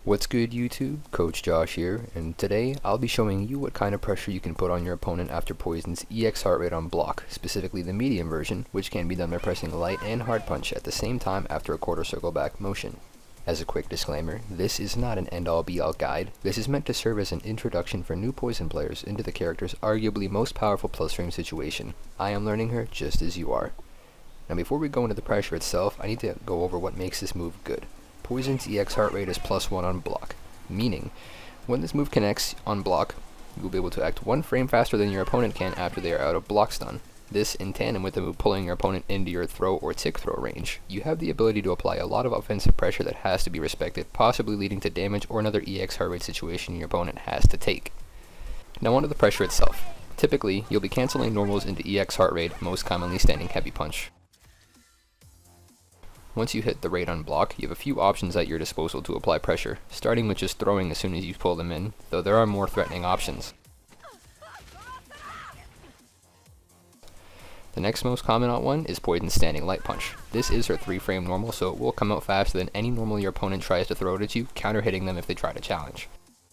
What's good YouTube? Coach Josh here, and today I'll be showing you what kind of pressure you can put on your opponent after Poison's EX heart rate on block, specifically the medium version, which can be done by pressing light and hard punch at the same time after a quarter circle back motion. As a quick disclaimer, this is not an end-all be-all guide. This is meant to serve as an introduction for new Poison players into the character's arguably most powerful plus frame situation. I am learning her just as you are. Now before we go into the pressure itself, I need to go over what makes this move good. Poison's EX heart rate is +1 on block, meaning when this move connects on block, you will be able to act 1 frame faster than your opponent can after they are out of block stun. This in tandem with the move pulling your opponent into your throw or tick throw range. You have the ability to apply a lot of offensive pressure that has to be respected, possibly leading to damage or another EX heart rate situation your opponent has to take. Now onto the pressure itself. Typically, you'll be canceling normals into EX heart rate, most commonly standing heavy punch. Once you hit the rate on block, you have a few options at your disposal to apply pressure, starting with just throwing as soon as you pull them in, though there are more threatening options. The next most common one is Poison's standing light punch. This is her 3-frame normal, so it will come out faster than any normal your opponent tries to throw it at you, counter-hitting them if they try to challenge.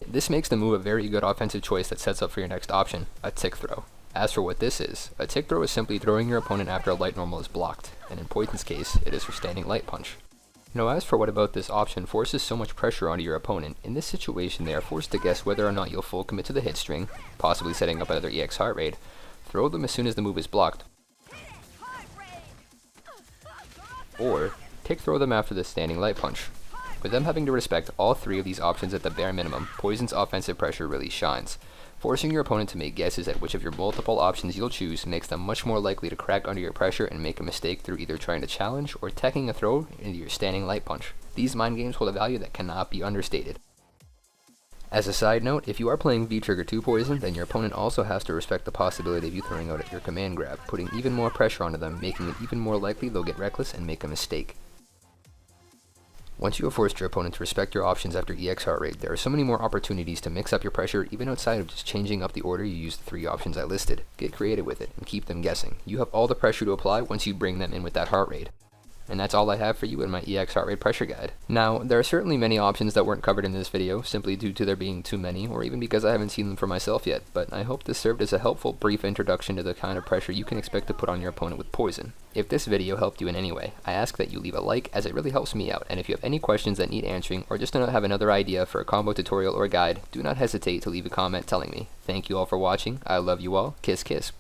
This makes the move a very good offensive choice that sets up for your next option, a tick throw. As for what this is, a tick throw is simply throwing your opponent after a light normal is blocked, and in Poison's case, it is her standing light punch. Now as for what about this option forces so much pressure onto your opponent, in this situation they are forced to guess whether or not you'll full commit to the hit string, possibly setting up another EX heart rate, throw them as soon as the move is blocked, or tick throw them after the standing light punch. With them having to respect all 3 of these options at the bare minimum, Poison's offensive pressure really shines. Forcing your opponent to make guesses at which of your multiple options you'll choose makes them much more likely to crack under your pressure and make a mistake through either trying to challenge or teching a throw into your standing light punch. These mind games hold a value that cannot be understated. As a side note, if you are playing V-Trigger 2 Poison, then your opponent also has to respect the possibility of you throwing out at your command grab, putting even more pressure onto them, making it even more likely they'll get reckless and make a mistake. Once you have forced your opponent to respect your options after EX heart rate, there are so many more opportunities to mix up your pressure even outside of just changing up the order you use the 3 options I listed. Get creative with it and keep them guessing. You have all the pressure to apply once you bring them in with that heart rate. And that's all I have for you in my EX heart rate pressure guide. Now, there are certainly many options that weren't covered in this video, simply due to there being too many, or even because I haven't seen them for myself yet, but I hope this served as a helpful brief introduction to the kind of pressure you can expect to put on your opponent with Poison. If this video helped you in any way, I ask that you leave a like as it really helps me out, and if you have any questions that need answering, or just have another idea for a combo tutorial or guide, do not hesitate to leave a comment telling me. Thank you all for watching, I love you all, kiss kiss.